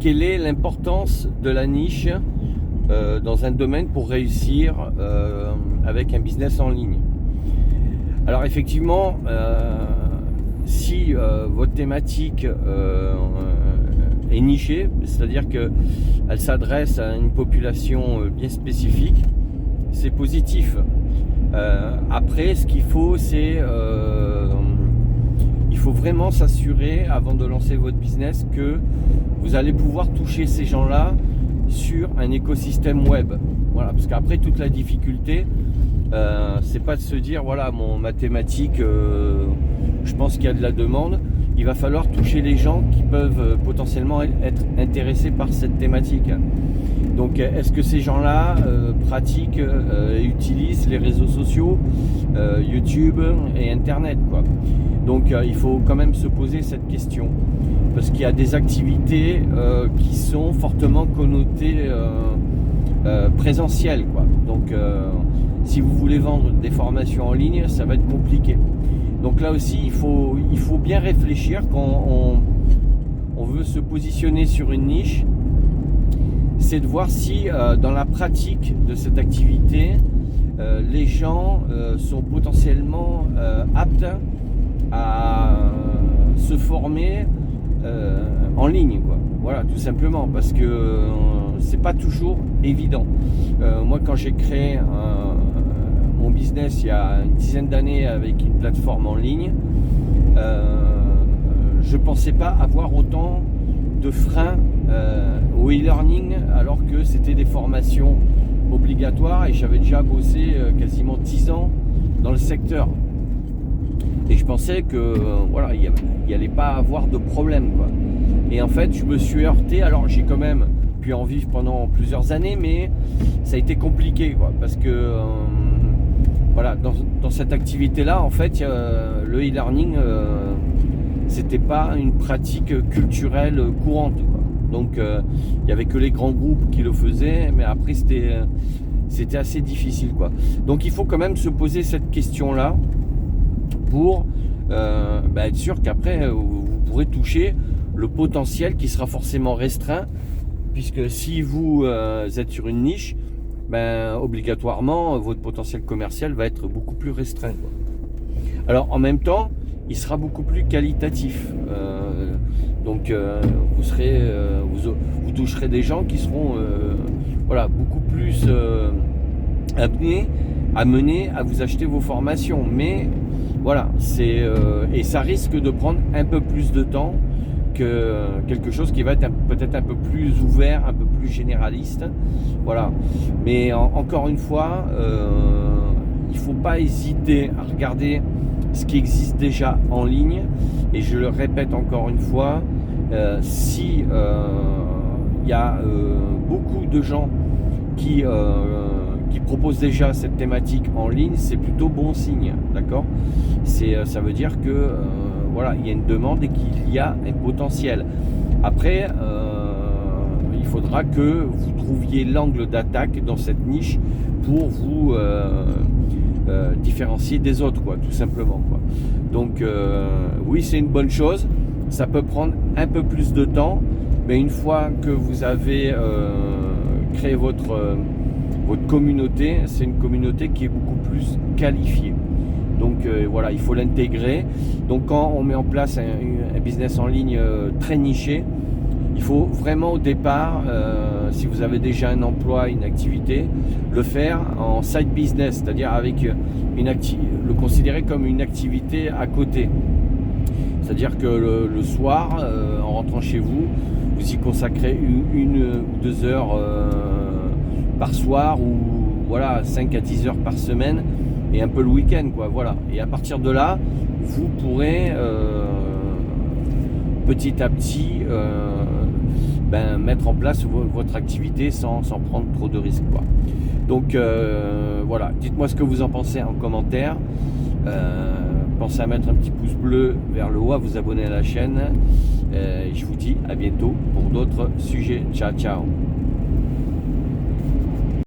quelle est l'importance de la niche dans un domaine pour réussir avec un business en ligne. Alors effectivement, si votre thématique est nichée, c'est-à-dire qu'elle s'adresse à une population bien spécifique, c'est positif. Après, ce qu'il faut, c'est il faut vraiment s'assurer avant de lancer votre business que vous allez pouvoir toucher ces gens-là sur un écosystème web. Voilà, parce qu'après toute la difficulté, c'est pas de se dire voilà ma thématique, je pense qu'il y a de la demande. Il va falloir toucher les gens qui peuvent potentiellement être intéressés par cette thématique. Donc est-ce que ces gens-là pratiquent et utilisent les réseaux sociaux, YouTube et Internet, quoi. Donc il faut quand même se poser cette question, parce qu'il y a des activités qui sont fortement connotées présentielles, quoi. Donc si vous voulez vendre des formations en ligne, ça va être compliqué. Donc là aussi, il faut bien réfléchir quand on veut se positionner sur une niche. C'est de voir si dans la pratique de cette activité, les gens sont potentiellement aptes à se former en ligne, quoi. Voilà, tout simplement, parce que c'est pas toujours évident. Moi, quand j'ai créé mon business il y a une dizaine d'années avec une plateforme en ligne, je pensais pas avoir autant de freins au e-learning, alors que c'était des formations obligatoires et j'avais déjà bossé quasiment 10 ans dans le secteur. Et je pensais que voilà, il n'y allait pas avoir de problème, quoi. Et en fait, je me suis heurté. Alors, j'ai quand même pu en vivre pendant plusieurs années, mais ça a été compliqué, quoi, parce que voilà, dans cette activité-là, en fait, le e-learning, c'était pas une pratique culturelle courante, quoi. Donc, il n'y avait que les grands groupes qui le faisaient, mais après, c'était assez difficile, quoi. Donc, il faut quand même se poser cette question-là pour être sûr qu'après vous pourrez toucher le potentiel qui sera forcément restreint, puisque si vous êtes sur une niche, obligatoirement votre potentiel commercial va être beaucoup plus restreint, quoi. Alors en même temps, il sera beaucoup plus qualitatif, donc vous toucherez des gens qui seront beaucoup plus amenés à vous acheter vos formations, mais voilà, et ça risque de prendre un peu plus de temps que quelque chose qui va être peut-être un peu plus ouvert, un peu plus généraliste. Voilà. Mais encore une fois, il ne faut pas hésiter à regarder ce qui existe déjà en ligne. Et je le répète encore une fois, si y a beaucoup de gens qui proposent déjà cette thématique en ligne, c'est plutôt bon signe, d'accord. Ça veut dire que il y a une demande et qu'il y a un potentiel. Après, il faudra que vous trouviez l'angle d'attaque dans cette niche pour vous différencier des autres, quoi, tout simplement, quoi. Donc oui, c'est une bonne chose. Ça peut prendre un peu plus de temps, mais une fois que vous avez créé votre communauté, c'est une communauté qui est beaucoup plus qualifiée. Donc il faut l'intégrer. Donc quand on met en place un business en ligne très niché, il faut vraiment au départ, si vous avez déjà un emploi, une activité, le faire en side business, c'est-à-dire avec le considérer comme une activité à côté. C'est-à-dire que le soir, en rentrant chez vous, vous y consacrez une ou 2 heures par soir, ou 5 à 10 heures par semaine, et un peu le week-end, quoi. Voilà. Et à partir de là, vous pourrez petit à petit mettre en place votre activité sans prendre trop de risques, quoi. Donc dites-moi ce que vous en pensez en commentaire. Pensez à mettre un petit pouce bleu vers le haut, à vous abonner à la chaîne. Je vous dis à bientôt pour d'autres sujets. Ciao, ciao.